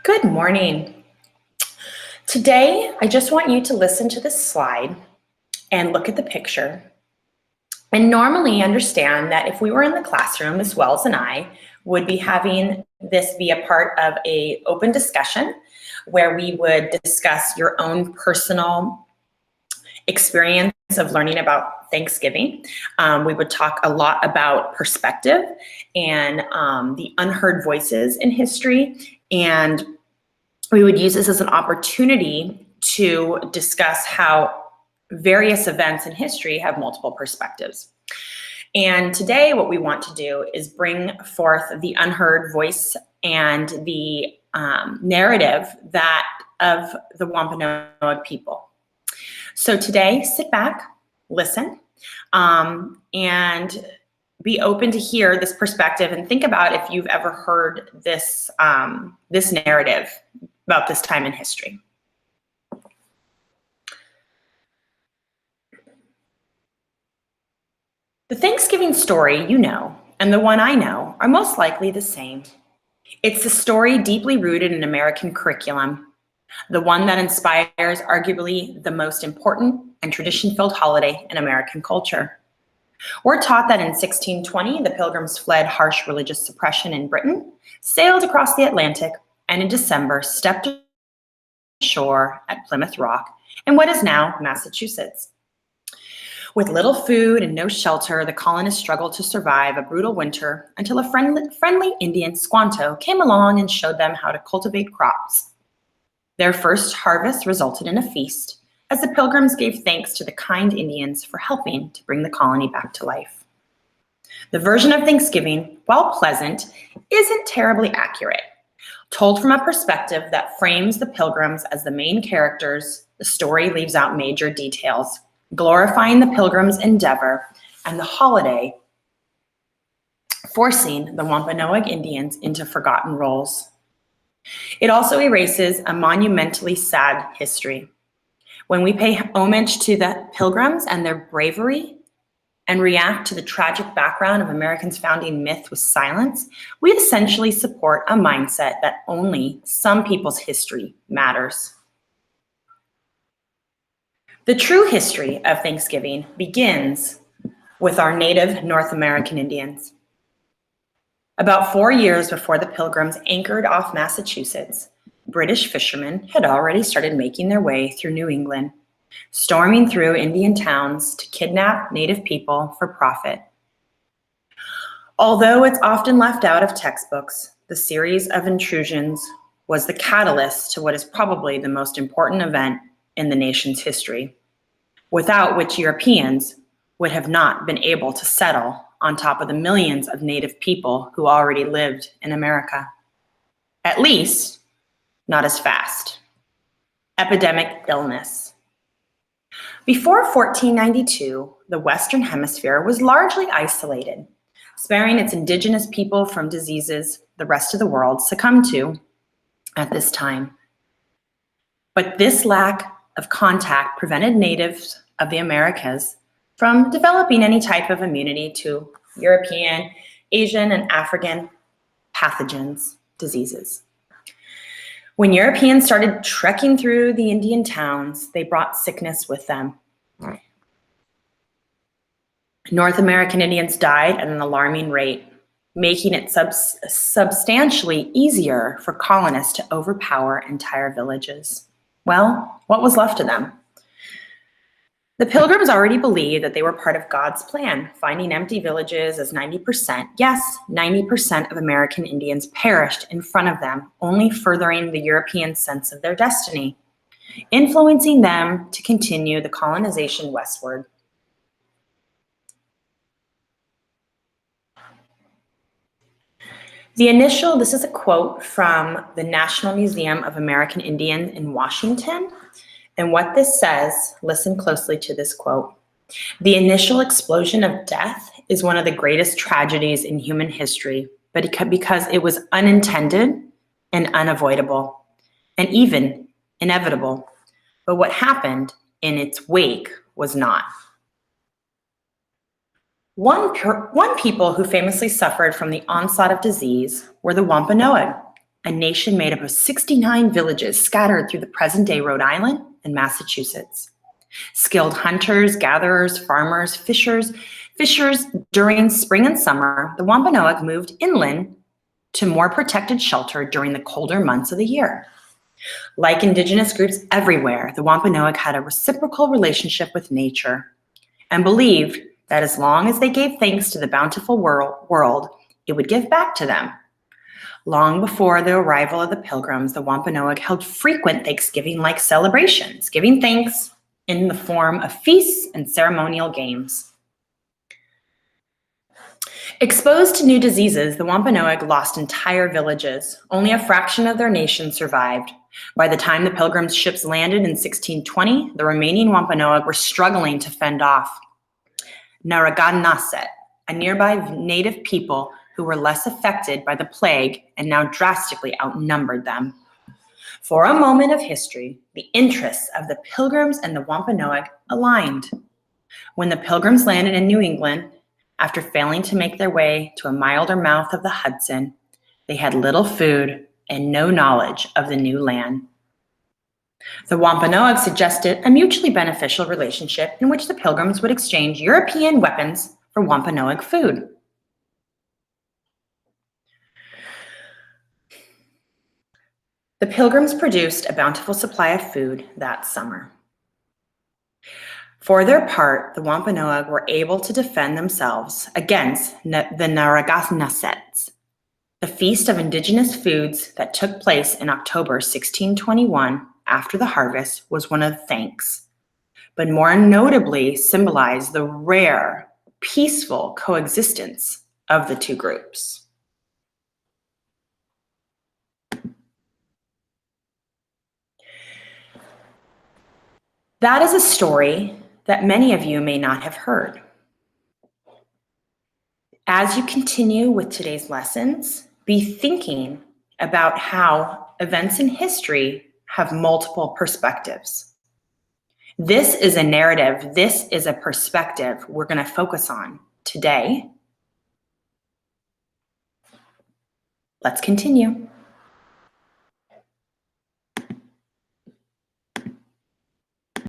Good morning. Today, I just want you to listen to this slide and look at the picture and normally understand that if we were in the classroom, as well as I would be having this be a part of an open discussion where we would discuss your own personal experience of learning about Thanksgiving. We would talk a lot about perspective and the unheard voices in history, and we would use this as an opportunity to discuss how various events in history have multiple perspectives. And today what we want to do is bring forth the unheard voice and the narrative of the Wampanoag people. So today, sit back, listen, and be open to hear this perspective and think about if you've ever heard this, this narrative about this time in history. The Thanksgiving story you know, and the one I know, are most likely the same. It's the story deeply rooted in American curriculum, the one that inspires arguably the most important and tradition-filled holiday in American culture. We're taught that in 1620, the Pilgrims fled harsh religious suppression in Britain, sailed across the Atlantic, and in December stepped ashore at Plymouth Rock in what is now Massachusetts. With little food and no shelter, the colonists struggled to survive a brutal winter until a friendly Indian, Squanto, came along and showed them how to cultivate crops. Their first harvest resulted in a feast, as the Pilgrims gave thanks to the kind Indians for helping to bring the colony back to life. The version of Thanksgiving, while pleasant, isn't terribly accurate. Told from a perspective that frames the Pilgrims as the main characters, the story leaves out major details, glorifying the Pilgrims' endeavor and the holiday, forcing the Wampanoag Indians into forgotten roles. It also erases a monumentally sad history. When we pay homage to the Pilgrims and their bravery and react to the tragic background of Americans' founding myth with silence, we essentially support a mindset that only some people's history matters. The true history of Thanksgiving begins with our native North American Indians. About 4 years before the Pilgrims anchored off Massachusetts, British fishermen had already started making their way through New England, storming through Indian towns to kidnap Native people for profit. Although it's often left out of textbooks, the series of intrusions was the catalyst to what is probably the most important event in the nation's history, without which Europeans would have not been able to settle on top of the millions of Native people who already lived in America. At least, not as fast. Epidemic illness. Before 1492, the Western Hemisphere was largely isolated, sparing its indigenous people from diseases the rest of the world succumbed to at this time. But this lack of contact prevented natives of the Americas from developing any type of immunity to European, Asian, and African pathogens, diseases. When Europeans started trekking through the Indian towns, they brought sickness with them. North American Indians died at an alarming rate, making it substantially easier for colonists to overpower entire villages. Well, what was left of them? The Pilgrims already believed that they were part of God's plan, finding empty villages as 90%, yes, 90% of American Indians perished in front of them, only furthering the European sense of their destiny, influencing them to continue the colonization westward. This is a quote from the National Museum of American Indians in Washington. And what this says, listen closely to this quote. The initial explosion of death is one of the greatest tragedies in human history, but because it was unintended and unavoidable, and even inevitable. But what happened in its wake was not. One people who famously suffered from the onslaught of disease were the Wampanoag, a nation made up of 69 villages scattered through the present-day Rhode Island and Massachusetts. Skilled hunters, gatherers, farmers, fishers during spring and summer, the Wampanoag moved inland to more protected shelter during the colder months of the year. Like Indigenous groups everywhere, the Wampanoag had a reciprocal relationship with nature and believed that as long as they gave thanks to the bountiful world, it would give back to them. Long before the arrival of the Pilgrims, the Wampanoag held frequent Thanksgiving-like celebrations, giving thanks in the form of feasts and ceremonial games. Exposed to new diseases, the Wampanoag lost entire villages. Only a fraction of their nation survived. By the time the Pilgrims' ships landed in 1620, the remaining Wampanoag were struggling to fend off Narragansett, a nearby native people who were less affected by the plague and now drastically outnumbered them. For a moment of history, the interests of the Pilgrims and the Wampanoag aligned. When the Pilgrims landed in New England, after failing to make their way to a milder mouth of the Hudson, they had little food and no knowledge of the new land. The Wampanoag suggested a mutually beneficial relationship in which the Pilgrims would exchange European weapons for Wampanoag food. The Pilgrims produced a bountiful supply of food that summer. For their part, the Wampanoag were able to defend themselves against the Narragansetts. The Feast of Indigenous Foods that took place in October 1621 after the harvest was one of thanks, but more notably symbolized the rare, peaceful coexistence of the two groups. That is a story that many of you may not have heard. As you continue with today's lessons, be thinking about how events in history have multiple perspectives. This is a narrative, this is a perspective we're going to focus on today. Let's continue.